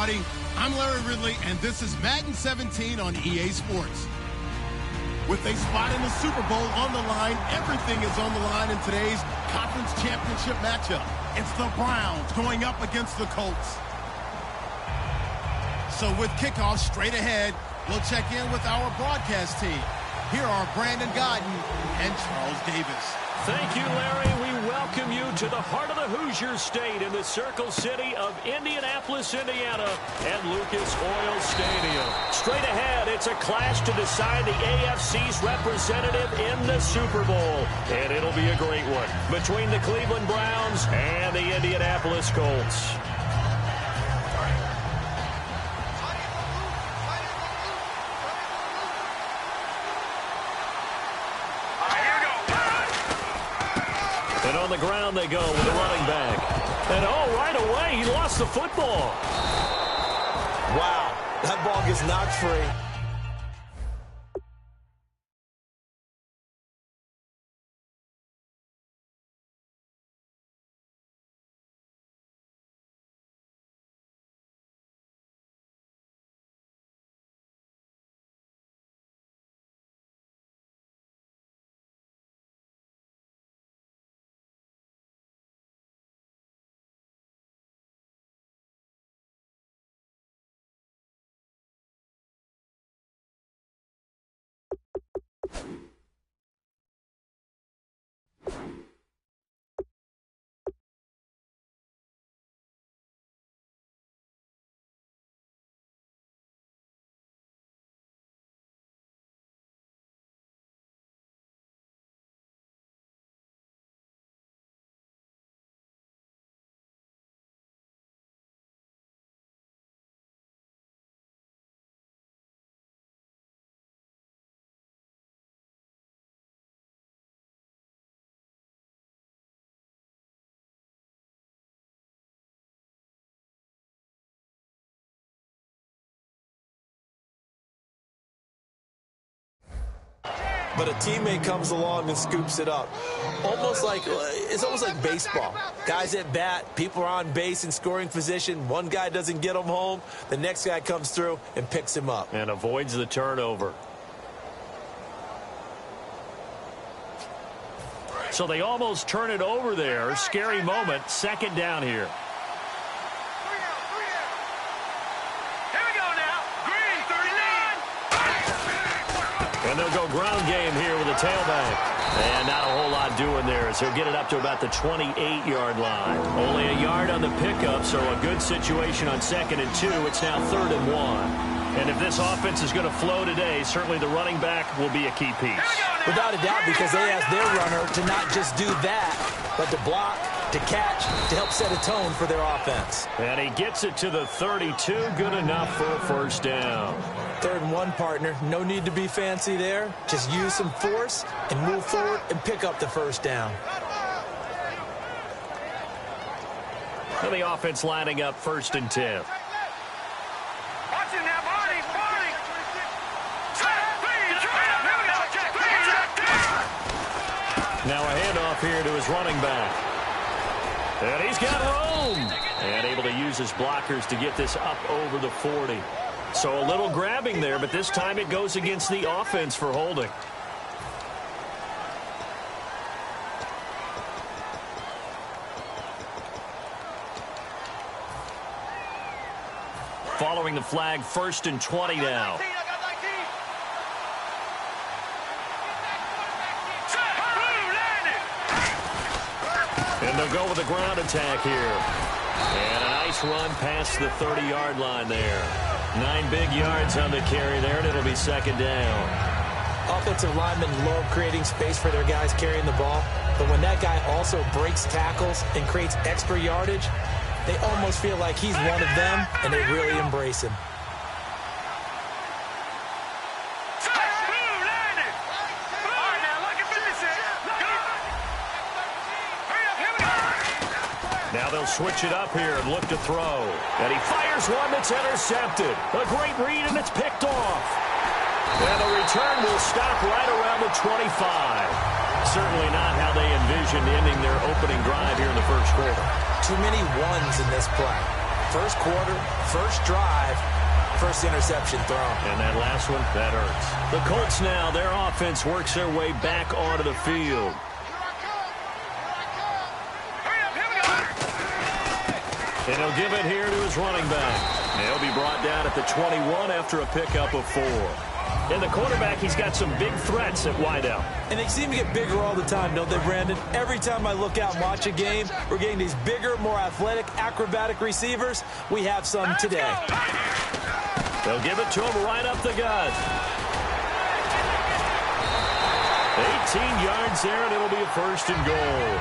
everybody. I'm Larry Ridley, and this is Madden 17 on EA Sports. With a spot in the Super Bowl on the line, everything is on the line in today's conference championship matchup. It's the Browns going up against the Colts. So with kickoff straight ahead, we'll check in with our broadcast team. Here are Brandon Godden and Charles Davis. Thank you, Larry. We welcome you to the heart of the Hoosier State in the Circle City of Indianapolis, Indiana, at Lucas Oil Stadium. Straight ahead, it's a clash to decide the AFC's representative in the Super Bowl. And it'll be a great one between the Cleveland Browns and the Indianapolis Colts. And on the ground they go with the running back. And right away, he lost the football. Wow, that ball gets knocked free. But a teammate comes along and scoops it up. It's almost like baseball. Guys at bat, people are on base in scoring position. One guy doesn't get him home. The next guy comes through and picks him up. And avoids the turnover. So they almost turn it over there. Scary moment. Second down here. And they'll go ground game here with a tailback. And not a whole lot doing there as he'll get it up to about the 28-yard line. Only a yard on the pickup, so a good situation on 2nd and 2. It's now 3rd and 1. And if this offense is going to flow today, certainly the running back will be a key piece. Without a doubt, because they asked their runner to not just do that, but to block, to catch, to help set a tone for their offense. And he gets it to the 32. Good enough for a first down. 3rd and 1, partner. No need to be fancy there. Just use some force and move forward and pick up the first down. And the offense lining up 1st and 10. Now a handoff here to his running back. And he's got room. And able to use his blockers to get this up over the 40. So a little grabbing there, but this time it goes against the offense for holding. Following the flag, 1st and 20 now. And they'll go with a ground attack here. And a nice run past the 30-yard line there. 9 big yards on the carry there, and it'll be 2nd down. Offensive linemen love creating space for their guys carrying the ball. But when that guy also breaks tackles and creates extra yardage, they almost feel like he's one of them, and they really embrace him. Now they'll switch it up here and look to throw. And he fires one that's intercepted. A great read, and it's picked off. And the return will stop right around the 25. Certainly not how they envisioned ending their opening drive here in the first quarter. Too many ones in this play. First quarter, first drive, first interception thrown. And that last one, that hurts. The Colts now, their offense works their way back onto the field. And he'll give it here to his running back. He'll be brought down at the 21 after a pickup of 4. And the quarterback, he's got some big threats at wideout. And they seem to get bigger all the time, don't they, Brandon? Every time I look out and watch a game, we're getting these bigger, more athletic, acrobatic receivers. We have some today. They'll give it to him right up the gut. 18 yards there, and it'll be a first and goal.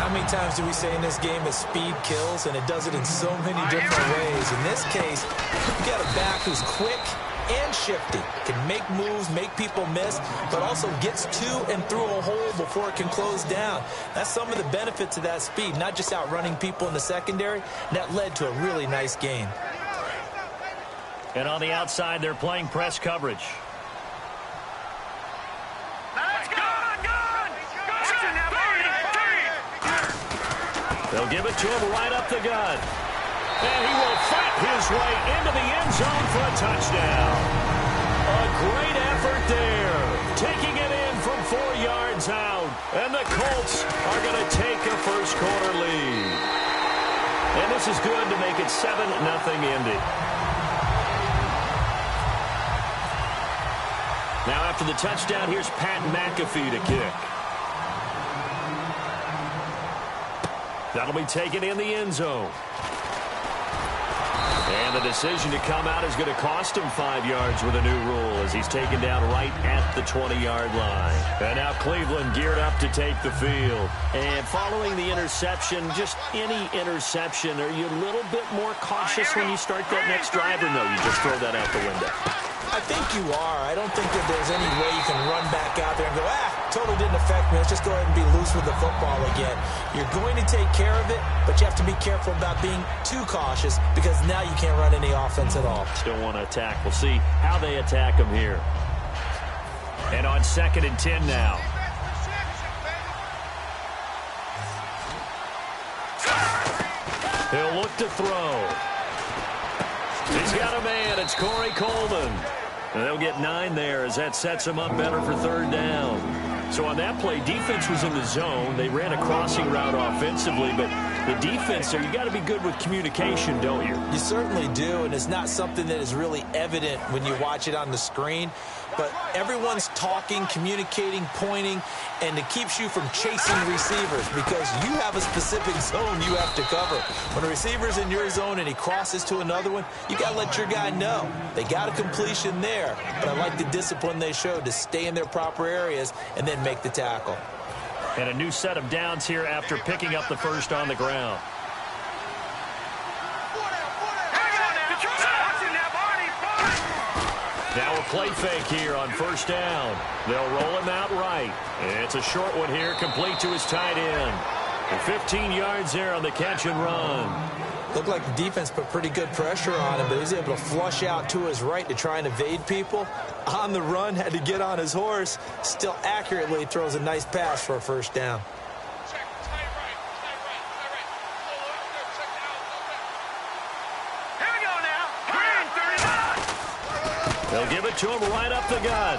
How many times do we say in this game that speed kills, and it does it in so many different ways? In this case, you got a back who's quick and shifty, can make moves, make people miss, but also gets to and through a hole before it can close down. That's some of the benefits of that speed, not just outrunning people in the secondary. That led to a really nice gain. And on the outside, they're playing press coverage. They'll give it to him right up the gut. And he will fight his way into the end zone for a touchdown. A great effort there. Taking it in from 4 yards out. And the Colts are going to take a first quarter lead. And this is good to make it 7-0 Indy. Now after the touchdown, here's Pat McAfee to kick. That'll be taken in the end zone. And the decision to come out is going to cost him 5 yards with a new rule as he's taken down right at the 20-yard line. And now Cleveland geared up to take the field. And following the interception, just any interception, are you a little bit more cautious when you start that next drive, or no, you just throw that out the window? I think you are. I don't think that there's any way you can run back out there and go, totally didn't affect me. Let's just go ahead and be loose with the football again. You're going to take care of it, but you have to be careful about being too cautious because now you can't run any offense at all. Still want to attack. We'll see how they attack him here. And on 2nd and 10 now. He'll look to throw. He's got a man. It's Corey Coleman. And they'll get 9 there as that sets him up better for 3rd down. So on that play, defense was in the zone. They ran a crossing route offensively, but the defense there, you got to be good with communication, don't you? You certainly do, and it's not something that is really evident when you watch it on the screen. But everyone's talking, communicating, pointing, and it keeps you from chasing receivers because you have a specific zone you have to cover. When a receiver's in your zone and he crosses to another one, you got to let your guy know. They got a completion there, but I like the discipline they showed to stay in their proper areas and then make the tackle. And a new set of downs here after picking up the first on the ground. Now a play fake here on 1st down. They'll roll him out right. It's a short one here, complete to his tight end. And 15 yards there on the catch and run. Looked like the defense put pretty good pressure on him, but he was able to flush out to his right to try and evade people. On the run, had to get on his horse. Still accurately throws a nice pass for a 1st down. They'll give it to him right up the gut.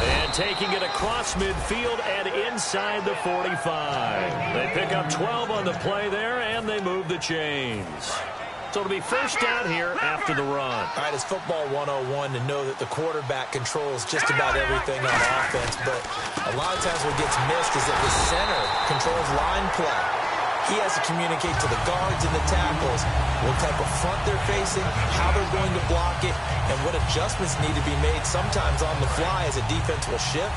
And taking it across midfield and inside the 45. They pick up 12 on the play there, and they move the chains. So it'll be 1st down here after the run. All right, it's football 101 to know that the quarterback controls just about everything on offense, but a lot of times what gets missed is that the center controls line play. He has to communicate to the guards and the tackles what type of front they're facing, how they're going to block it, and what adjustments need to be made sometimes on the fly as a defense will shift.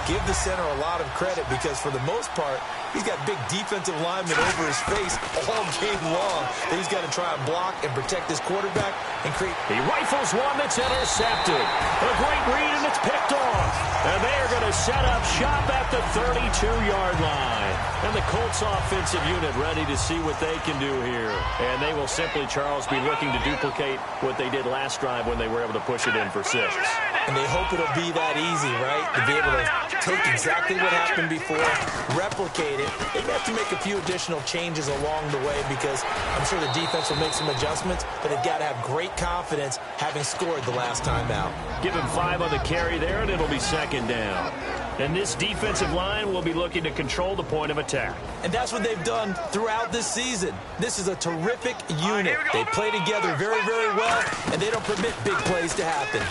Give the center a lot of credit because for the most part, he's got big defensive linemen over his face all game long that he's got to try and block and protect his quarterback and create. He rifles one that's intercepted. A great read, and it's picked picked off. And they are going to set up shop at the 32-yard line. And the Colts offensive unit ready to see what they can do here. And they will simply, Charles, be looking to duplicate what they did last drive when they were able to push it in for 6. And they hope it'll be that easy, right? To be able to take exactly what happened before, replicate it. They have to make a few additional changes along the way because I'm sure the defense will make some adjustments, but they've got to have great confidence having scored the last time out. Give him 5 on the carry there, and it'll be 2nd down. And this defensive line will be looking to control the point of attack. And that's what they've done throughout this season. This is a terrific unit. They play together very, very well, and they don't permit big plays to happen.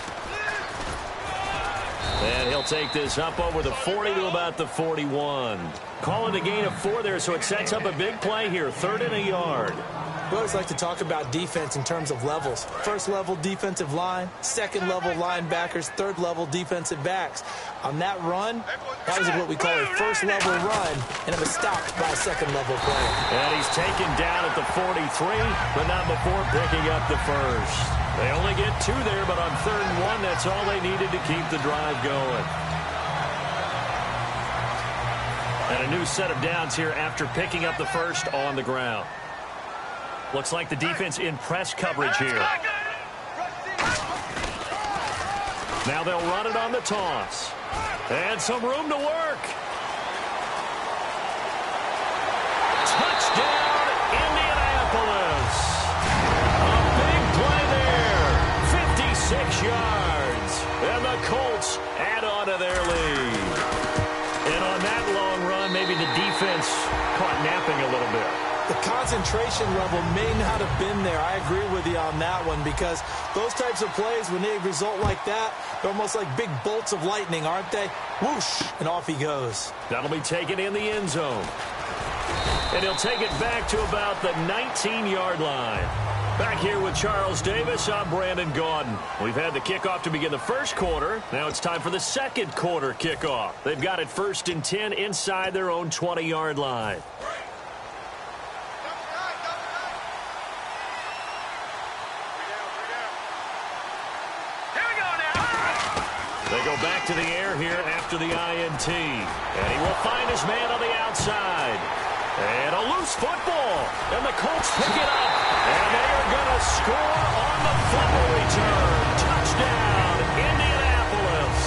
And he'll take this up over the 40 to about the 41. Calling a gain of 4 there, so it sets up a big play here. 3rd and a yard. We always like to talk about defense in terms of levels. 1st level defensive line, 2nd level linebackers, 3rd level defensive backs. On that run, that was what we call a 1st level run, and it was stopped by a 2nd level player. And he's taken down at the 43, but not before picking up the 1st. They only get 2 there, but on 3rd and 1, that's all they needed to keep the drive going. And a new set of downs here after picking up the 1st on the ground. Looks like the defense in press coverage here. Now they'll run it on the toss. And some room to work. Touchdown, Indianapolis. A big play there. 56 yards. And the Colts add on to their lead. And on that long run, maybe the defense caught napping a little bit. The concentration level may not have been there. I agree with you on that one because those types of plays, when they result like that, they're almost like big bolts of lightning, aren't they? Whoosh, and off he goes. That'll be taken in the end zone. And he'll take it back to about the 19-yard line. Back here with Charles Davis, I'm Brandon Gaudin. We've had the kickoff to begin the 1st quarter. Now it's time for the 2nd quarter kickoff. They've got it 1st and 10 inside their own 20-yard line. They go back to the air here after the INT. And he will find his man on the outside. And a loose football. And the Colts pick it up. And they are going to score on the fumble return. Touchdown, Indianapolis.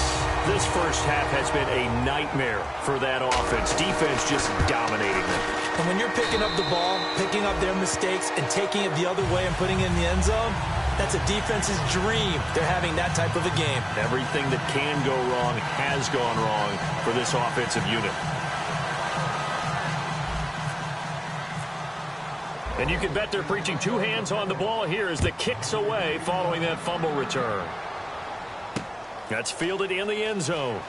This first half has been a nightmare for that offense. Defense just dominating them. And when you're picking up the ball, picking up their mistakes, and taking it the other way and putting it in the end zone, that's a defense's dream. They're having that type of a game. Everything that can go wrong has gone wrong for this offensive unit. And you can bet they're preaching 2 hands on the ball here as the kick's away following that fumble return. That's fielded in the end zone.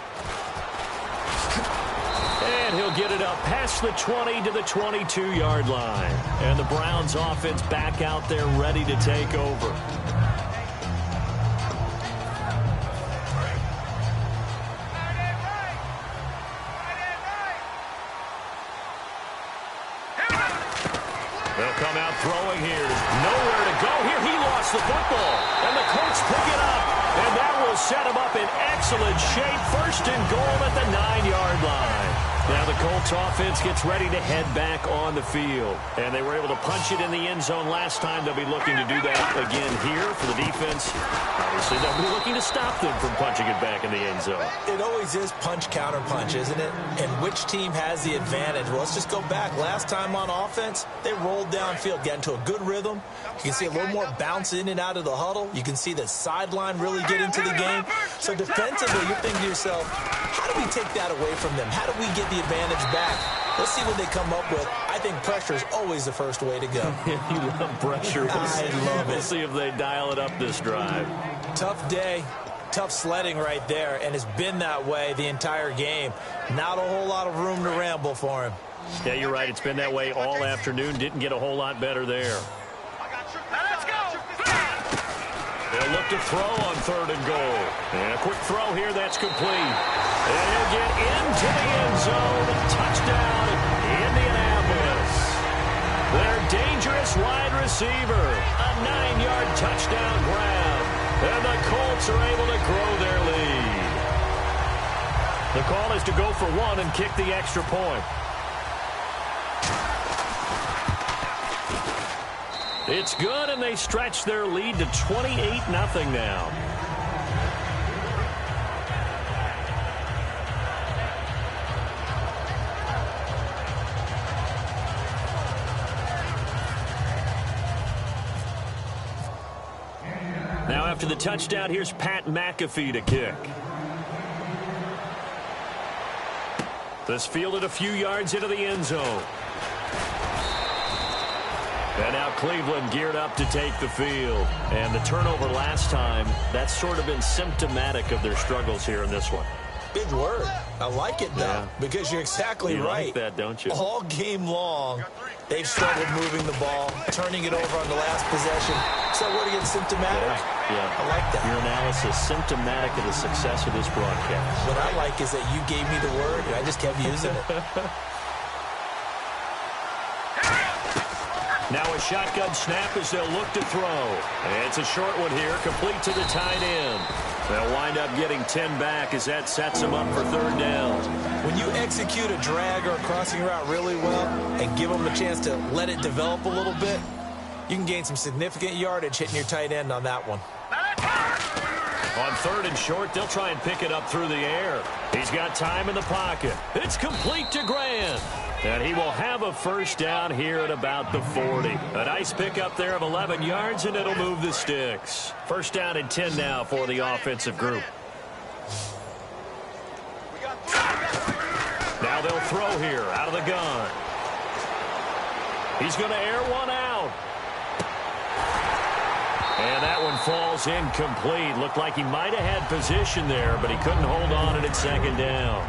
And he'll get it up past the 20 to the 22-yard line. And the Browns offense back out there ready to take over. They'll come out throwing here. Nowhere to go here. He lost the football. And the Colts pick it up. And that will set him up in excellent shape. 1st and goal at the 9-yard line. Now the Colts offense gets ready to head back on the field. And they were able to punch it in the end zone last time. They'll be looking to do that again here for the defense. Obviously, they'll be looking to stop them from punching it back in the end zone. It always is punch, counter punch, isn't it? And which team has the advantage? Well, let's just go back. Last time on offense, they rolled downfield, got into a good rhythm. You can see a little more bounce in and out of the huddle. You can see the sideline really get into the game. So defensively, you're thinking to yourself, how do we take that away from them? How do we get the advantage back? Let's see what they come up with. I think pressure is always the first way to go. You love pressure. I love it. We'll see if they dial it up this drive. Tough day, tough sledding right there, and it's been that way the entire game. Not a whole lot of room to ramble for him. Yeah, you're right. It's been that way all afternoon. Didn't get a whole lot better there. They'll look to throw on 3rd and goal. And a quick throw here. That's complete. And he'll get into the end zone. Touchdown, Indianapolis. Their dangerous wide receiver. A 9-yard touchdown grab. And the Colts are able to grow their lead. The call is to go for one and kick the extra point. It's good, and they stretch their lead to 28-0 now. Now after the touchdown, here's Pat McAfee to kick. This fielded a few yards into the end zone. And now Cleveland geared up to take the field. And the turnover last time, that's sort of been symptomatic of their struggles here in this one. Big word. I like it, though, because you're exactly right. You like that, don't you? All game long, they've struggled moving the ball, turning it over on the last possession. So what again, symptomatic? Yeah. I like that. Your analysis, symptomatic of the success of this broadcast. What I like is that you gave me the word, and I just kept using it. Now a shotgun snap as they'll look to throw. And it's a short one here, complete to the tight end. They'll wind up getting 10 back as that sets them up for third down. When you execute a drag or a crossing route really well and give them a chance to let it develop a little bit, you can gain some significant yardage hitting your tight end on that one. On third and short, they'll try and pick it up through the air. He's got time in the pocket. It's complete to Grant. And he will have a first down here at about the 40. A nice pickup there of 11 yards, and it'll move the sticks. First down and 10 now for the offensive group. Now they'll throw here out of the gun. He's going to air one out. And that one falls incomplete. Looked like he might have had position there, but he couldn't hold on at second down.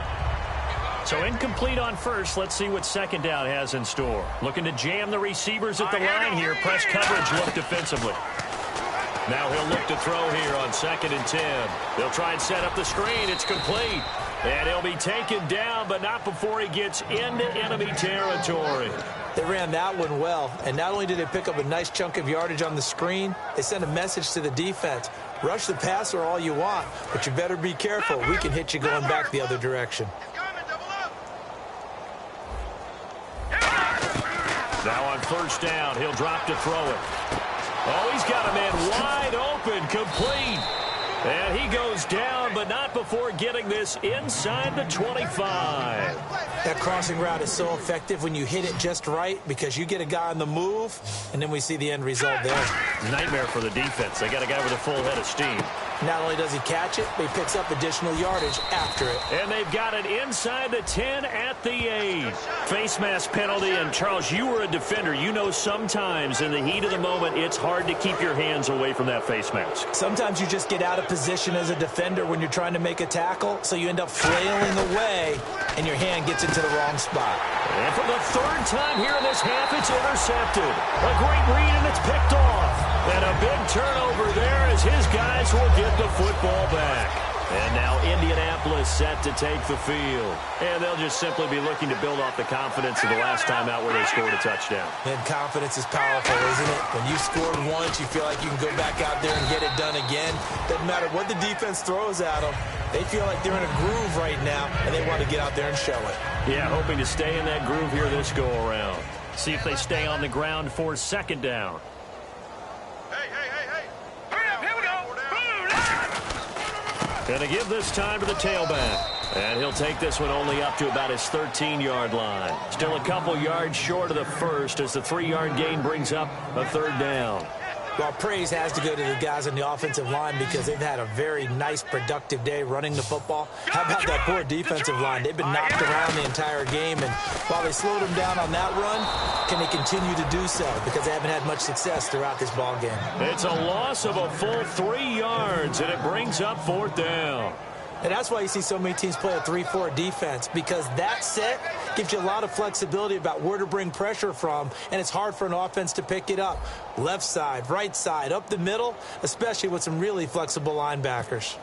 So incomplete on first. Let's see what second down has in store. Looking to jam the receivers at the line here. Press coverage look defensively. Now he'll look to throw here on 2nd and 10. They'll try and set up the screen. It's complete. And he'll be taken down, but not before he gets into enemy territory. They ran that one well, and not only did they pick up a nice chunk of yardage on the screen, they sent a message to the defense. Rush the passer all you want, but you better be careful. We can hit you going back the other direction. Now on first down, he'll drop to throw it. Oh, he's got a man wide open, complete. And he goes down, but not before getting this inside the 25. That crossing route is so effective when you hit it just right because you get a guy on the move, and then we see the end result there. Nightmare for the defense. They got a guy with a full head of steam. Not only does he catch it, but he picks up additional yardage after it. And they've got it inside the 10 at the 8. Face mask penalty, and Charles, you were a defender. You know sometimes in the heat of the moment, it's hard to keep your hands away from that face mask. Sometimes you just get out of position as a defender when you're trying to make a tackle, so you end up flailing away, and your hand gets into the wrong spot. And for the third time here in this half, it's intercepted. A great read, and it's picked off. And a big turnover there as his guys will get the football back. And now Indianapolis set to take the field. And they'll just simply be looking to build off the confidence of the last time out where they scored a touchdown. And confidence is powerful, isn't it? When you scored once, you feel like you can go back out there and get it done again. Doesn't matter what the defense throws at them. They feel like they're in a groove right now, and they want to get out there and show it. Yeah, hoping to stay in that groove here this go-around. See if they stay on the ground for second down. Gonna give this time to the tailback. And he'll take this one only up to about his 13-yard line. Still a couple yards short of the first as the 3-yard gain brings up a third down. Well, praise has to go to the guys on the offensive line because they've had a very nice, productive day running the football. How about that poor defensive line? They've been knocked around the entire game, and while they slowed them down on that run, can they continue to do so? Because they haven't had much success throughout this ball game. It's a loss of a full 3 yards, and it brings up fourth down. And that's why you see so many teams play a 3-4 defense, because that set gives you a lot of flexibility about where to bring pressure from, and it's hard for an offense to pick it up. Left side, right side, up the middle, especially with some really flexible linebackers.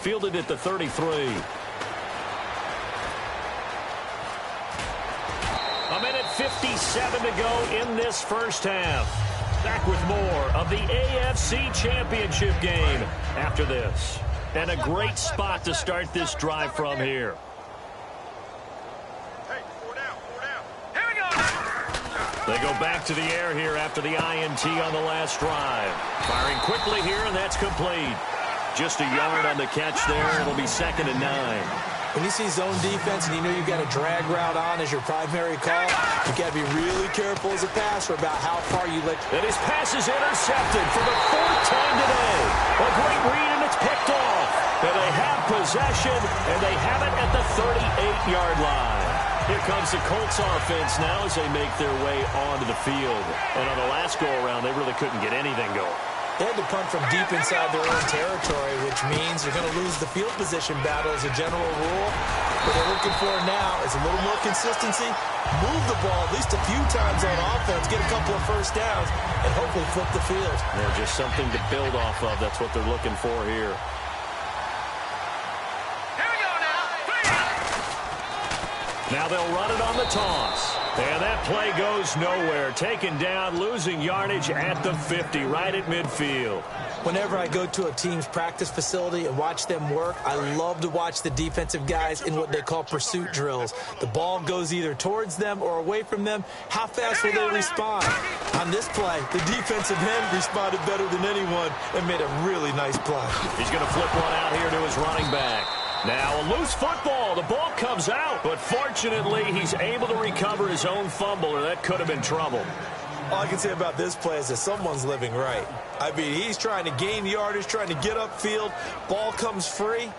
Fielded at the 33. A minute 57 to go in this first half. Back with more of the AFC Championship game after this. And a great spot to start this drive from here. They go back to the air here after the INT on the last drive. Firing quickly here, and that's complete. Just a yard on the catch there. It'll be 2nd and 9. When you see zone defense and you know you've got a drag route on as your primary call, you've got to be really careful as a passer about how far you let. And his pass is intercepted for the 4th time today. A great read, and it's picked off. And they have possession, and they have it at the 38-yard line. Here comes the Colts offense now as they make their way onto the field. And on the last go-around, they really couldn't get anything going. They had to punt from deep inside their own territory, which means you're going to lose the field position battle as a general rule. What they're looking for now is a little more consistency, move the ball at least a few times on offense, get a couple of first downs, and hopefully flip the field. Yeah, just something to build off of. That's what they're looking for here. Now they'll run it on the toss. And that play goes nowhere. Taken down, losing yardage at the 50, right at midfield. Whenever I go to a team's practice facility and watch them work, I love to watch the defensive guys in what they call pursuit drills. The ball goes either towards them or away from them. How fast will they respond? On this play, the defensive end responded better than anyone and made a really nice play. He's going to flip one out here to his running back. Now a loose football. The ball comes out, but fortunately he's able to recover his own fumble, or that could have been trouble. All I can say about this play is that someone's living right. I mean, he's trying to gain yardage, trying to get upfield. Ball comes free.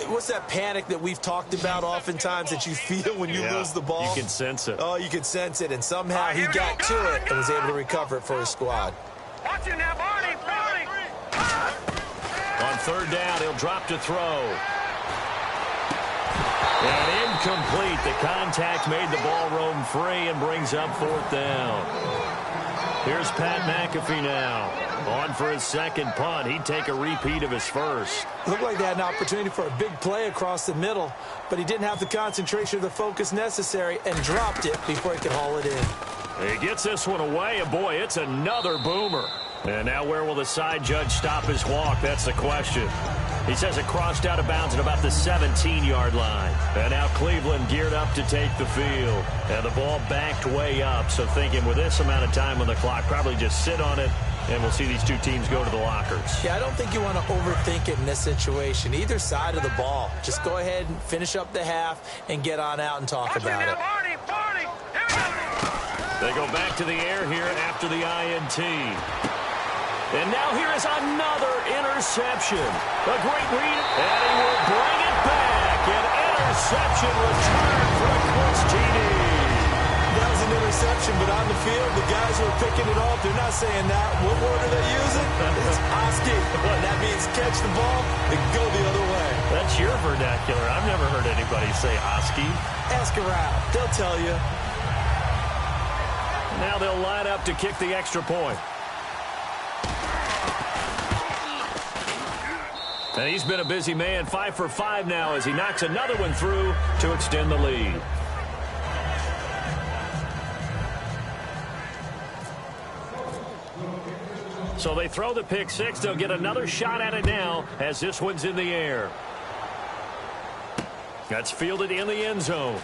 What's that panic that we've talked about oftentimes that you feel when you lose the ball? You can sense it. Oh, you can sense it, and somehow he got to it and was able to recover it for his squad. Watch it now, Barney. On 3rd down, he'll drop to throw. And incomplete. The contact made the ball roam free and brings up 4th down. Here's Pat McAfee now. On for his 2nd punt. He'd take a repeat of his first. Looked like they had an opportunity for a big play across the middle, but he didn't have the concentration or the focus necessary and dropped it before he could haul it in. He gets this one away, and boy, it's another boomer. And now where will the side judge stop his walk? That's the question. He says it crossed out of bounds at about the 17-yard line. And now Cleveland geared up to take the field. And the ball backed way up. So thinking with this amount of time on the clock, probably just sit on it, and we'll see these two teams go to the lockers. Yeah, I don't think you want to overthink it in this situation. Either side of the ball. Just go ahead and finish up the half and get on out and talk about it. They go back to the air here after the INT. And now here is another interception. A great read, and he will bring it back. An interception return for the Colts TD. That was an interception, but on the field, the guys who are picking it off, they're not saying that. What word are they using? It's Oski. That means catch the ball and go the other way. That's your vernacular. I've never heard anybody say Oski. Ask around. They'll tell you. Now they'll line up to kick the extra point. And he's been a busy man, 5 for 5 now as he knocks another one through to extend the lead. So they throw the pick six. They'll get another shot at it now as this one's in the air. That's fielded in the end zone.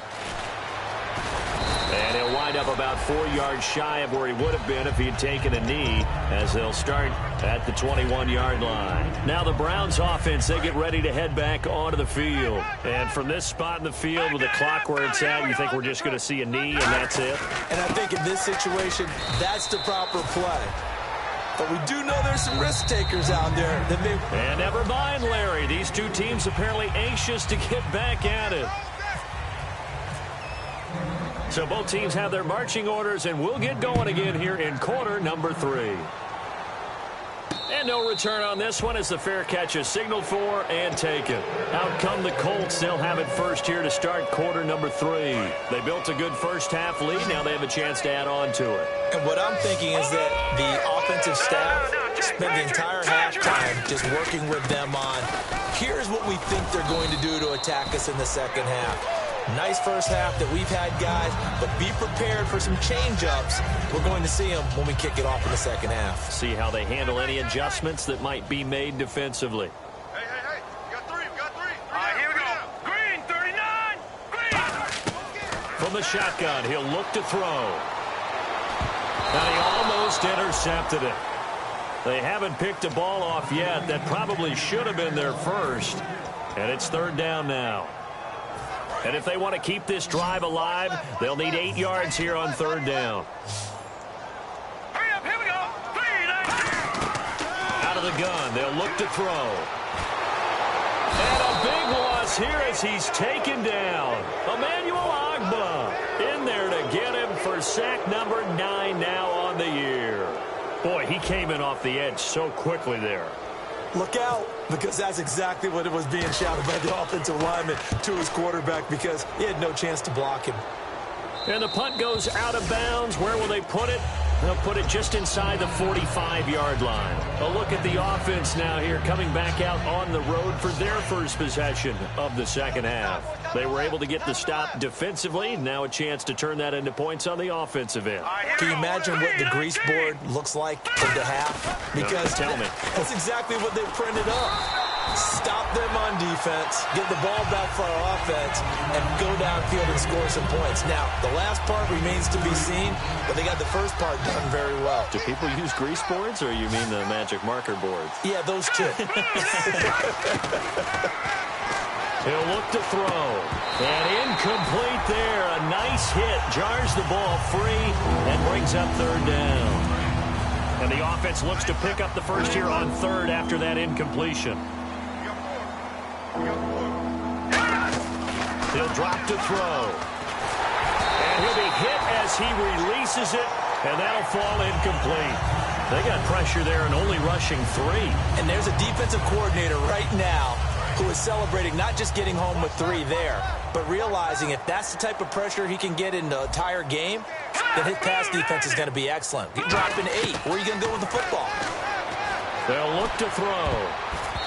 And he'll wind up about 4 yards shy of where he would have been if he had taken a knee, as they'll start at the 21-yard line. Now the Browns offense, they get ready to head back onto the field. And from this spot in the field with the clock where it's at, you think we're just going to see a knee and that's it? And I think in this situation, that's the proper play. But we do know there's some risk takers out there. And never mind, Larry. These two teams apparently anxious to get back at it. So both teams have their marching orders, and we'll get going again here in quarter number 3. And no return on this one as the fair catch is signaled for and taken. Out come the Colts. They'll have it first here to start quarter number 3. They built a good first half lead. Now they have a chance to add on to it. And what I'm thinking is that the offensive staff spent the entire halftime just working with them on, here's what we think they're going to do to attack us in the second half. Nice first half that we've had, guys, but be prepared for some change-ups. We're going to see them when we kick it off in the second half. See how they handle any adjustments that might be made defensively. Hey, we got three. All right, here we go. Green, 39. Green. From the shotgun, he'll look to throw. And he almost intercepted it. They haven't picked a ball off yet. That probably should have been their first. And it's third down now. And if they want to keep this drive alive, they'll need 8 yards here on third down. Hurry up, here we go. 3, Out of the gun, they'll look to throw. And a big loss here as he's taken down. Emmanuel Ogbah in there to get him for sack number 9 now on the year. Boy, he came in off the edge so quickly there. Look out, because that's exactly what it was being shouted by the offensive lineman to his quarterback because he had no chance to block him. And the punt goes out of bounds. Where will they put it? They'll put it just inside the 45-yard line. A look at the offense now here coming back out on the road for their first possession of the second half. They were able to get the stop defensively. Now a chance to turn that into points on the offensive end. Can you imagine what the grease board looks like at the half? Because no, tell me. That's exactly what they printed up. Stop them on defense, get the ball back for our offense, and go downfield and score some points. Now, the last part remains to be seen, but they got the first part done very well. Do people use grease boards, or you mean the magic marker boards? Yeah, those two. He'll look to throw. And incomplete there. A nice hit. Jars the ball free and brings up third down. And the offense looks to pick up the first here on third after that incompletion. He'll drop to throw. And he'll be hit as he releases it, and that'll fall incomplete. They got pressure there and only rushing 3. And there's a defensive coordinator right now who is celebrating not just getting home with 3 there, but realizing if that's the type of pressure he can get in the entire game, then his pass defense is going to be excellent. You're dropping 8. Where are you going to go with the football? They'll look to throw.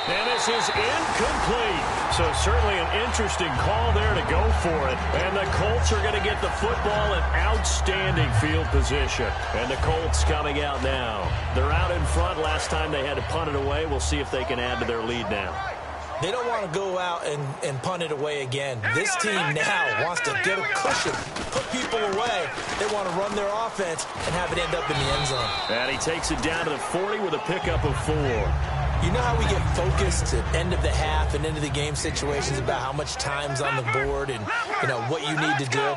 And this is incomplete. So certainly an interesting call there to go for it. And the Colts are going to get the football in outstanding field position. And the Colts coming out now. They're out in front. Last time they had to punt it away. We'll see if they can add to their lead now. They don't want to go out and punt it away again. This team now wants to get a cushion, put people away. They want to run their offense and have it end up in the end zone. And he takes it down to the 40 with a pickup of 4. You know how we get focused at end of the half and into the game situations about how much time's on the board and, you know, what you need to do?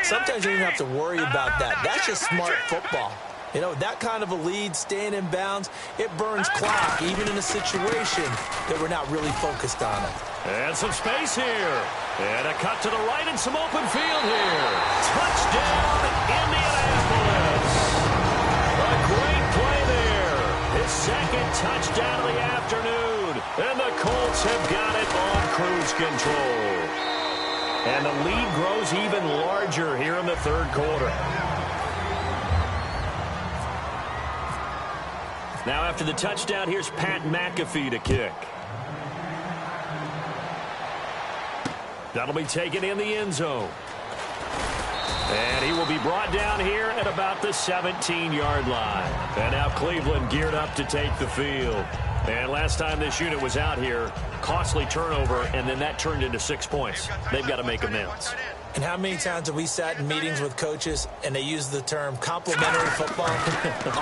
Sometimes you don't have to worry about that. That's just smart football. You know, that kind of a lead, staying in bounds, it burns clock, even in a situation that we're not really focused on it. And some space here. And a cut to the right and some open field here. Touchdown, Indianapolis. A great play there. His second touchdown of the afternoon. And the Colts have got it on cruise control. And the lead grows even larger here in the third quarter. Now after the touchdown, here's Pat McAfee to kick. That'll be taken in the end zone. And he will be brought down here at about the 17-yard line. And now Cleveland geared up to take the field. And last time this unit was out here, costly turnover, and then that turned into 6 points. They've got to make amends. And how many times have we sat in meetings with coaches and they use the term complementary football?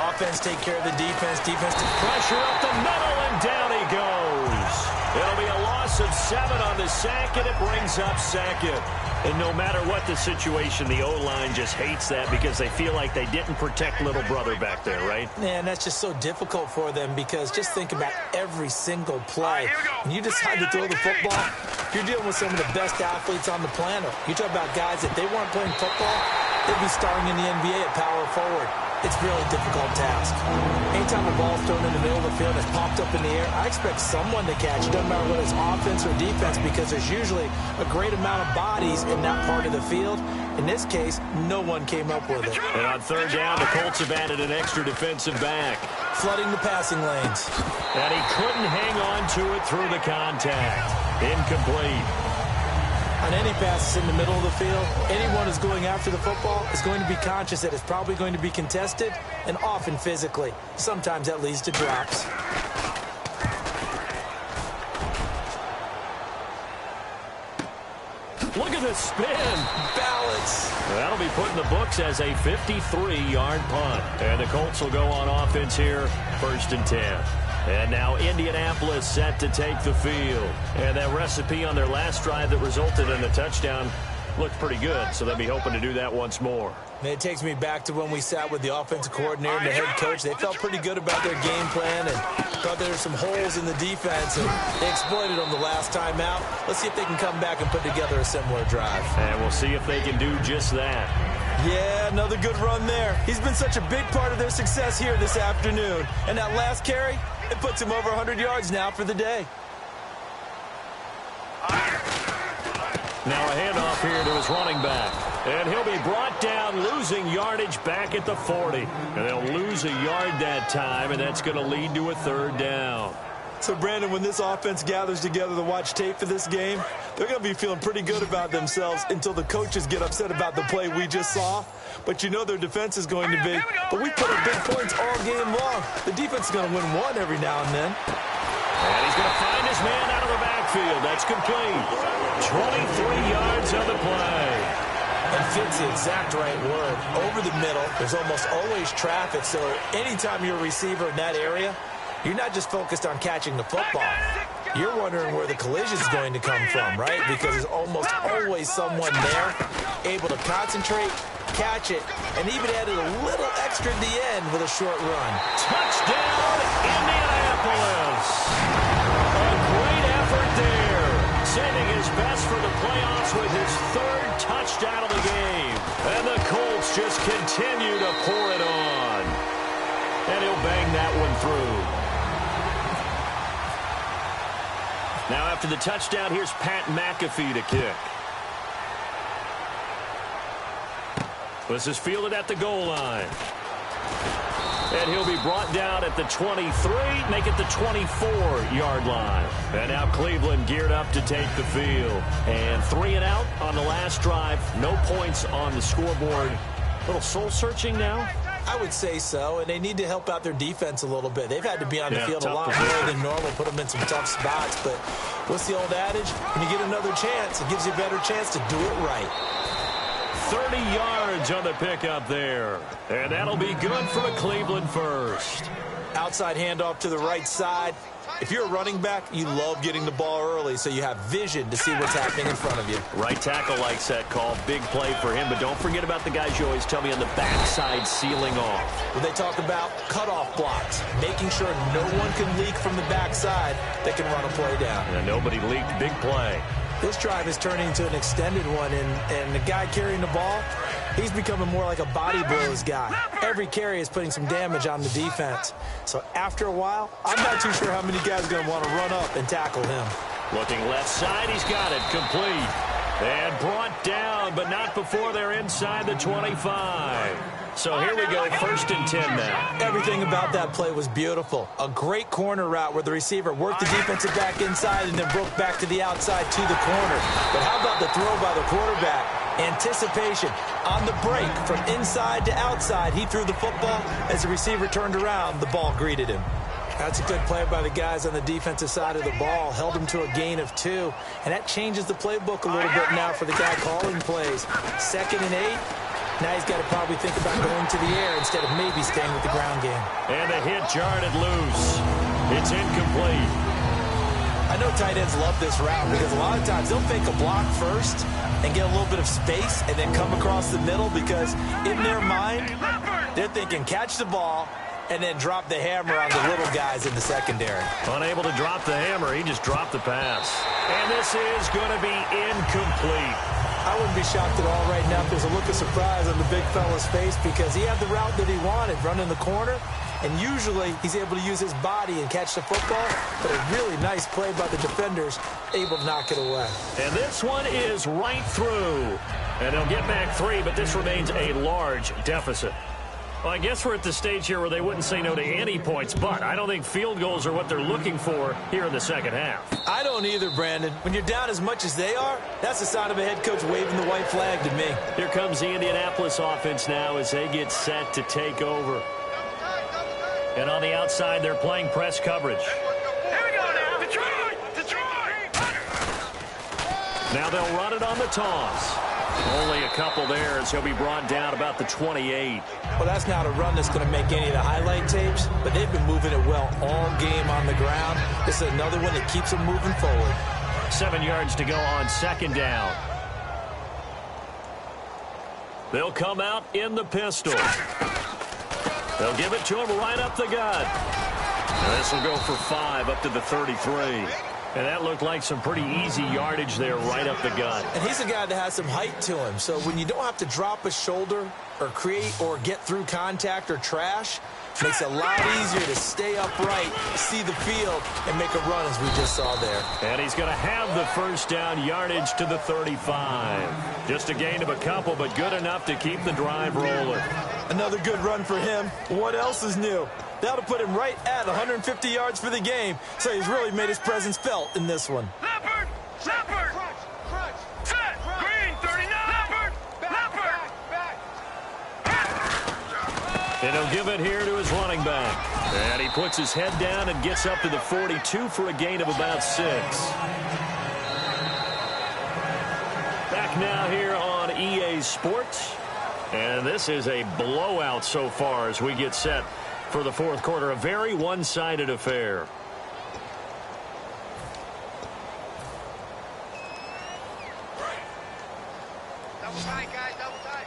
Offense take care of the defense, defense take pressure up the middle, and down he goes. It'll be a loss of 7 on the sack, and it brings up second. And no matter what the situation, the O-line just hates that because they feel like they didn't protect little brother back there, right? Man, that's just so difficult for them because just think about every single play. When you decide to throw the football, you're dealing with some of the best athletes on the planet. You talk about guys, if they weren't playing football, they'd be starring in the NBA at power forward. It's a really difficult task. Anytime a ball's thrown in the middle of the field and it's popped up in the air, I expect someone to catch it, doesn't matter whether it's offense or defense, because there's usually a great amount of bodies in that part of the field. In this case, no one came up with it. And on third down, the Colts have added an extra defensive back. Flooding the passing lanes. And he couldn't hang on to it through the contact. Incomplete. On any passes in the middle of the field, anyone who's going after the football is going to be conscious that it's probably going to be contested, and often physically. Sometimes that leads to drops. Look at this spin. Balance. That'll be put in the books as a 53-yard punt. And the Colts will go on offense here, 1st and 10. And now Indianapolis set to take the field. And that recipe on their last drive that resulted in a touchdown looked pretty good, so they'll be hoping to do that once more. And it takes me back to when we sat with the offensive coordinator and the head coach. They felt pretty good about their game plan and thought there were some holes in the defense, and they exploited them the last time out. Let's see if they can come back and put together a similar drive. And we'll see if they can do just that. Yeah, another good run there. He's been such a big part of their success here this afternoon. And that last carry, it puts him over 100 yards now for the day. Now a handoff here to his running back. And he'll be brought down, losing yardage back at the 40. And they'll lose a yard that time, and that's going to lead to a 3rd down. So, Brandon, when this offense gathers together to watch tape for this game, they're going to be feeling pretty good about themselves until the coaches get upset about the play we just saw. But you know their defense is going to be, but we put up big points all game long. The defense is going to win one every now and then. And he's going to find his man out of the backfield. That's complete. 23 yards on the play. And fits the exact right word. Over the middle, there's almost always traffic. So anytime you're a receiver in that area, you're not just focused on catching the football. You're wondering where the collision is going to come from, right? Because there's almost always someone there able to concentrate, catch it, and even added a little extra at the end with a short run. Touchdown, Indianapolis. A great effort there. Saving his best for the playoffs with his 3rd touchdown of the game. And the Colts just continue to pour it on. And he'll bang that one through. Now after the touchdown, here's Pat McAfee to kick. This is fielded at the goal line. And he'll be brought down at the 23, make it the 24-yard line. And now Cleveland geared up to take the field. And 3 and out on the last drive. No points on the scoreboard. A little soul-searching now. I would say so, and they need to help out their defense a little bit. They've had to be on the field a lot position. more than normal, put them in some tough spots. But what's the old adage? When you get another chance, it gives you a better chance to do it right. 30 yards on the pickup there. And that'll be good for a Cleveland first. Outside handoff to the right side. If you're a running back, you love getting the ball early so you have vision to see what's happening in front of you. Right tackle likes that call. Big play for him. But don't forget about the guys you always tell me on the backside sealing off. When they talk about cutoff blocks, making sure no one can leak from the backside that can run a play down. And nobody leaked. Big play. This drive is turning into an extended one, and the guy carrying the ball, he's becoming more like a body blows guy. Every carry is putting some damage on the defense. So after a while, I'm not too sure how many guys are going to want to run up and tackle him. Looking left side, he's got it. Complete. And brought down, but not before they're inside the 25. So here we go, 1st and 10 now. Everything about that play was beautiful. A great corner route where the receiver worked the defensive back inside and then broke back to the outside to the corner. But how about the throw by the quarterback? Anticipation on the break from inside to outside. He threw the football. As the receiver turned around, the ball greeted him. That's a good play by the guys on the defensive side of the ball. Held him to a gain of 2. And that changes the playbook a little bit now for the guy calling plays. 2nd and 8. Now he's got to probably think about going to the air instead of maybe staying with the ground game. And the hit jarred it loose. It's incomplete. I know tight ends love this route because a lot of times they'll fake a block first and get a little bit of space and then come across the middle because in their mind, they're thinking catch the ball and then drop the hammer on the little guys in the secondary. Unable to drop the hammer, he just dropped the pass. And this is going to be incomplete. I wouldn't be shocked at all right now if there's a look of surprise on the big fella's face because he had the route that he wanted, running the corner, and usually he's able to use his body and catch the football, but a really nice play by the defenders, able to knock it away. And this one is right through. And they'll get back 3, but this remains a large deficit. Well, I guess we're at the stage here where they wouldn't say no to any points, but I don't think field goals are what they're looking for here in the second half. I don't either, Brandon. When you're down as much as they are, that's the sign of a head coach waving the white flag to me. Here comes the Indianapolis offense now as they get set to take over. And on the outside, they're playing press coverage. Here we go now. Detroit! Detroit! Now they'll run it on the toss. Only a couple there as he'll be brought down about the 28. Well, that's not a run that's going to make any of the highlight tapes, but they've been moving it well all game on the ground. This is another one that keeps them moving forward. 7 yards to go on second down. They'll come out in the pistol. They'll give it to him right up the gut. And this will go for 5 up to the 33. And that looked like some pretty easy yardage there right up the gut. And he's a guy that has some height to him. So when you don't have to drop a shoulder or create or get through contact or trash, it makes it a lot easier to stay upright, see the field, and make a run as we just saw there. And he's going to have the first down yardage to the 35. Just a gain of a couple, but good enough to keep the drive rolling. Another good run for him. What else is new? That'll put him right at 150 yards for the game. So he's really made his presence felt in this one. Leopard! Leopard! Set! Green, 39! Leopard! Leopard! And he'll give it here to his running back. And he puts his head down and gets up to the 42 for a gain of about 6. Back now here on EA Sports. And this is a blowout so far as we get set for the fourth quarter. A very one-sided affair. Double tight, guys, double tight.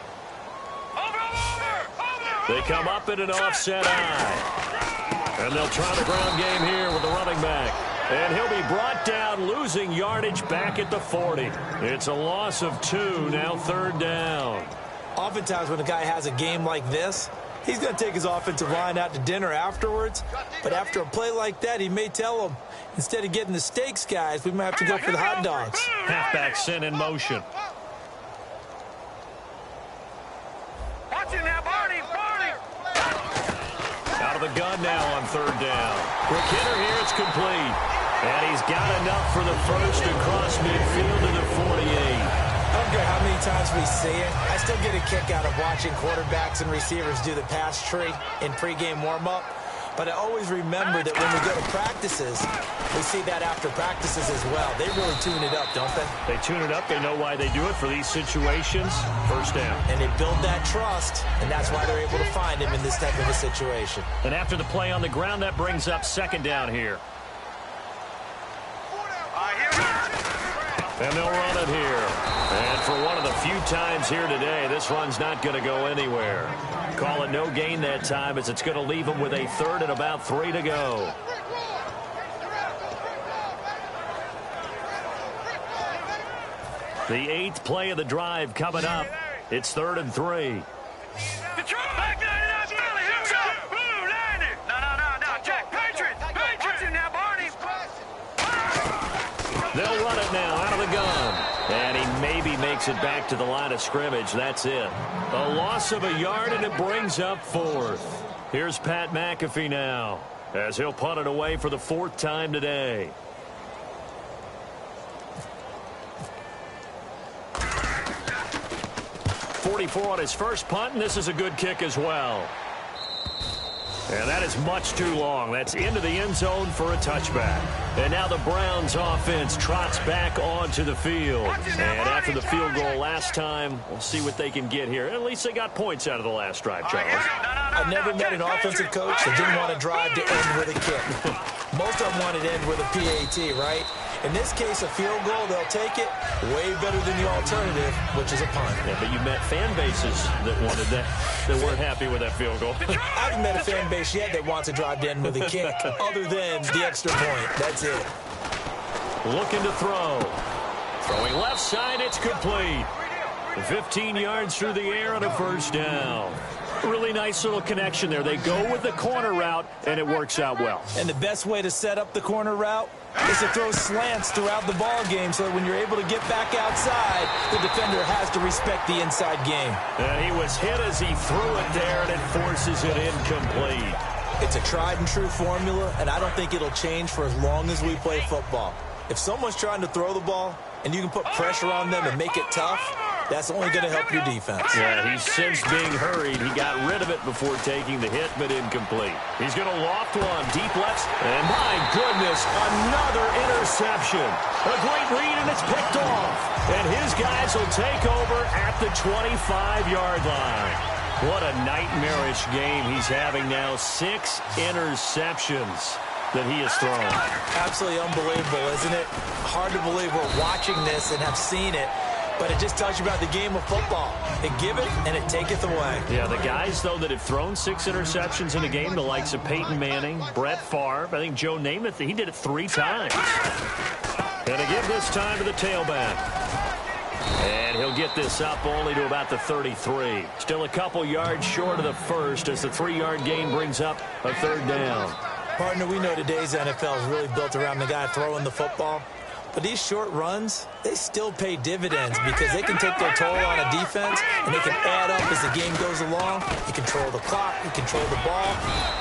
Over! They come up in an offset eye. And they'll try the ground game here with the running back. And he'll be brought down, losing yardage back at the 40. It's a loss of 2, now third down. Oftentimes when a guy has a game like this, he's going to take his offensive line out to dinner afterwards. But after a play like that, he may tell them, instead of getting the steaks, guys, we might have to go for the hot dogs. Halfback sent in motion. Watch it now, Barney! Barney! Out of the gun now on third down. Quick hitter here, it's complete. And he's got enough for the first across midfield to the 48. I don't care how many times we see it. I still get a kick out of watching quarterbacks and receivers do the pass tree in pregame warm-up. But I always remember that when we go to practices, we see that after practices as well. They really tune it up, don't they? They tune it up. They know why they do it for these situations. First down. And they build that trust, and that's why they're able to find him in this type of a situation. And after the play on the ground, that brings up second down here. And they'll run it here. And for one of the few times here today, this run's not going to go anywhere. Call it no gain that time as it's going to leave them with a third and about 3 to go. The 8th play of the drive coming up. It's 3rd and 3. Detroit! Back 99, Billy! Who's up? Blue, landed! No, Jack, Patriots! Watch it now, Barney! They'll run it now out of the gun. And he maybe makes it back to the line of scrimmage. That's it. A loss of a yard, and it brings up 4th. Here's Pat McAfee now as he'll punt it away for the 4th time today. .44 on his first punt, and this is a good kick as well. And that is much too long. That's into the end zone for a touchback. And now the Browns offense trots back onto the field. And after the field goal last time, we'll see what they can get here. At least they got points out of the last drive, Charles. I've never met an offensive coach that didn't want to drive to end with a kick. Most of them wanted to end with a PAT, right? In this case, a field goal, they'll take it way better than the alternative, which is a punt. Yeah, but you met fan bases that wanted that, that weren't happy with that field goal. I haven't met a fan base yet that wants to drive to end with a kick, other than the extra point. That's it. Looking to throw. Throwing left side, it's complete. 15 yards through the air on a first down. Really nice little connection there. They go with the corner route, and it works out well. And the best way to set up the corner route is to throw slants throughout the ball game so that when you're able to get back outside, the defender has to respect the inside game. And he was hit as he threw it there, and it forces it incomplete. It's a tried and true formula, and I don't think it'll change for as long as we play football. If someone's trying to throw the ball and you can put pressure on them and make it tough, that's only going to help your defense. Yeah, he's since being hurried. He got rid of it before taking the hit, but incomplete. He's going to loft one, deep left, and my goodness, another interception. A great read, and it's picked off. And his guys will take over at the 25-yard line. What a nightmarish game he's having now. 6 interceptions that he has thrown. Absolutely unbelievable, isn't it? Hard to believe we're watching this and have seen it. But it just tells you about the game of football. It giveth and it taketh away. Yeah, the guys, though, that have thrown 6 interceptions in a game, the likes of Peyton Manning, Brett Favre, I think Joe Namath, he did it 3 times. And to give this time to the tailback. And he'll get this up only to about the 33. Still a couple yards short of the first as the 3-yard gain brings up a 3rd down. Partner, we know today's NFL is really built around the guy throwing the football. But these short runs, they still pay dividends because they can take their toll on a defense and they can add up as the game goes along. You control the clock, you control the ball,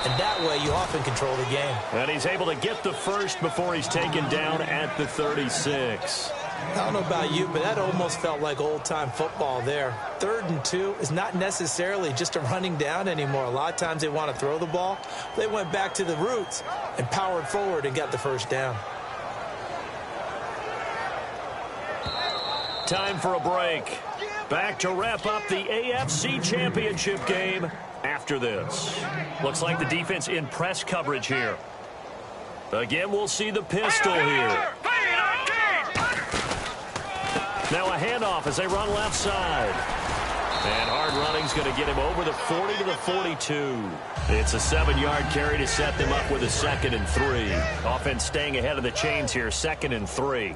and that way you often control the game. And he's able to get the first before he's taken down at the 36. I don't know about you, but that almost felt like old-time football there. 3rd and 2 is not necessarily just a running down anymore. A lot of times they want to throw the ball. They went back to the roots and powered forward and got the first down. Time for a break. Back to wrap up the AFC Championship game after this. Looks like the defense in press coverage here. Again, we'll see the pistol here. Now a handoff as they run left side. And hard running's going to get him over the 40 to the 42. It's a 7-yard carry to set them up with a 2nd and 3. Offense staying ahead of the chains here, 2nd and 3.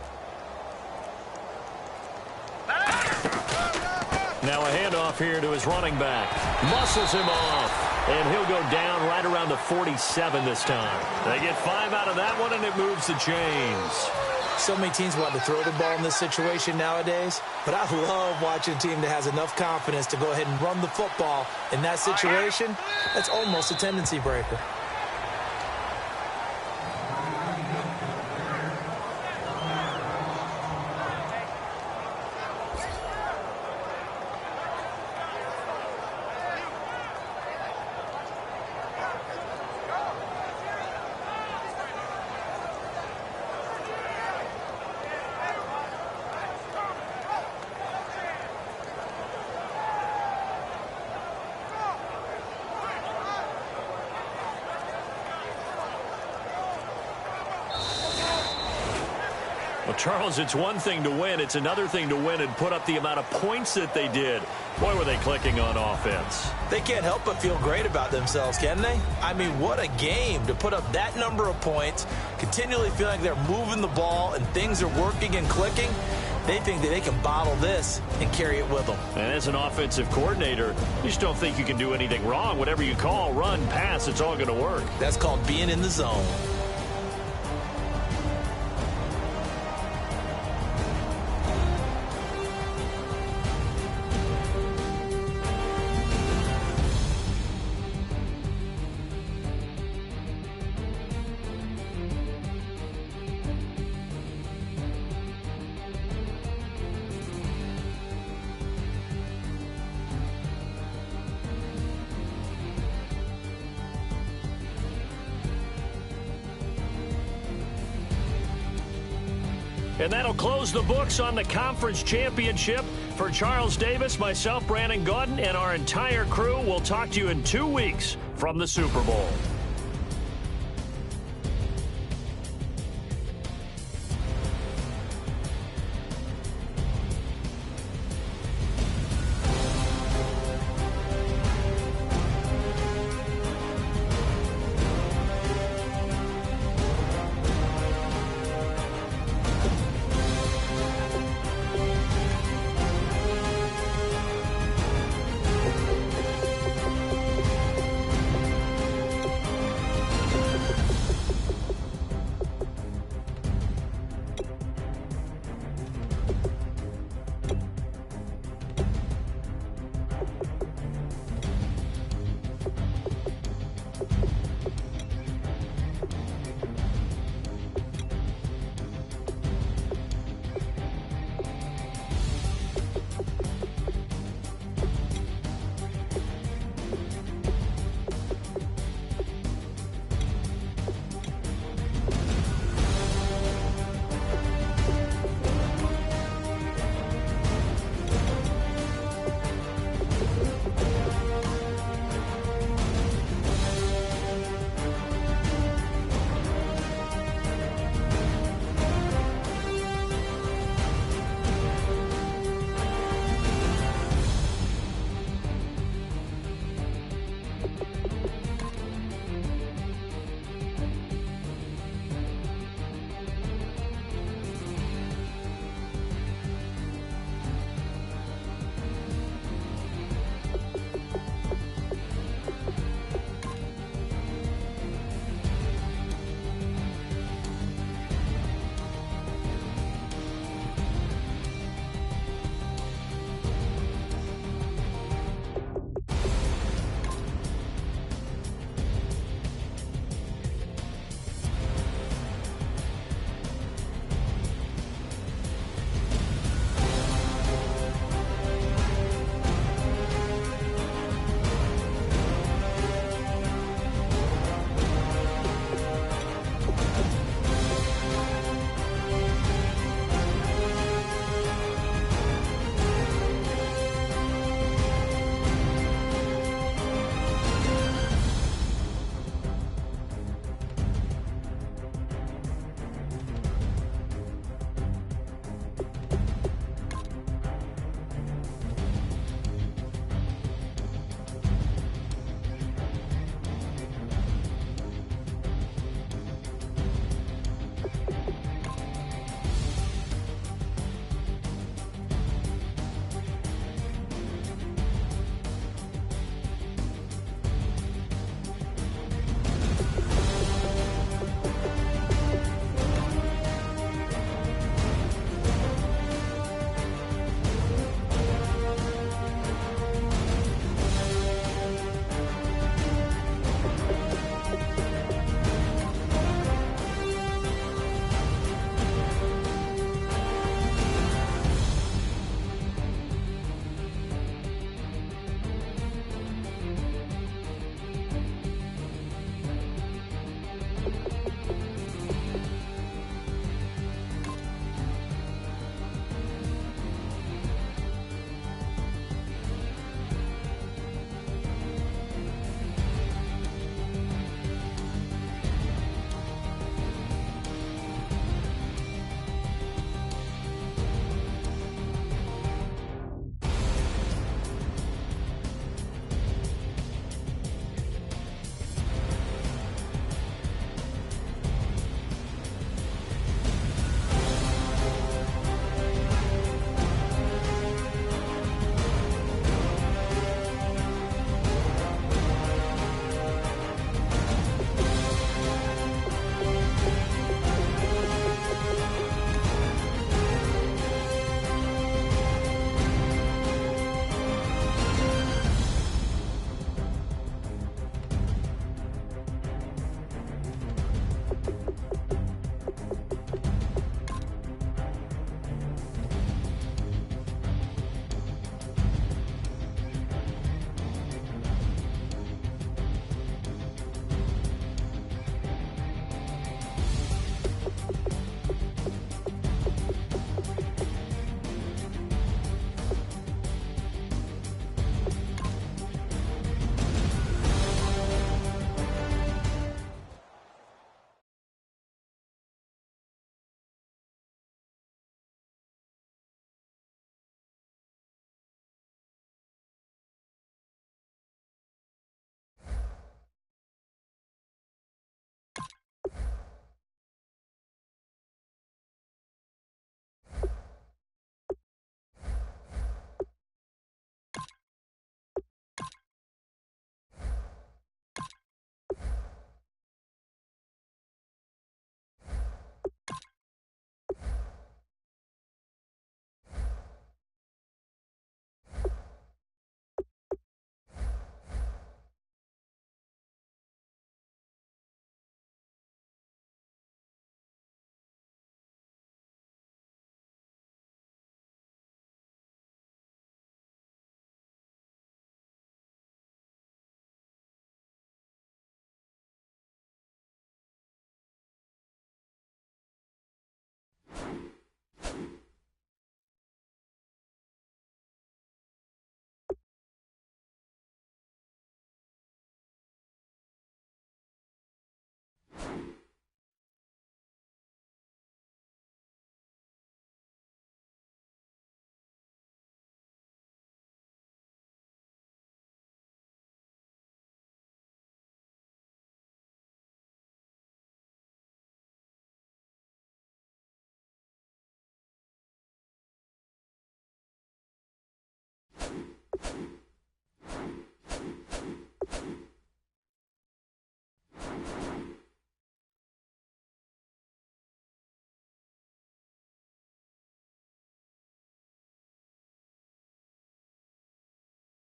Now a handoff here to his running back. Muscles him off. And he'll go down right around the 47 this time. They get 5 out of that one, and it moves the chains. So many teams want to throw the ball in this situation nowadays, but I love watching a team that has enough confidence to go ahead and run the football in that situation. That's almost a tendency breaker. Well, Charles, it's one thing to win. It's another thing to win and put up the amount of points that they did. Boy, were they clicking on offense. They can't help but feel great about themselves, can they? I mean, what a game to put up that number of points, continually feeling like they're moving the ball and things are working and clicking. They think that they can bottle this and carry it with them. And as an offensive coordinator, you just don't think you can do anything wrong. Whatever you call, run, pass, it's all going to work. That's called being in the zone. And that'll close the books on the conference championship. For Charles Davis, myself, Brandon Gaudin, and our entire crew, we'll talk to you in 2 weeks from the Super Bowl.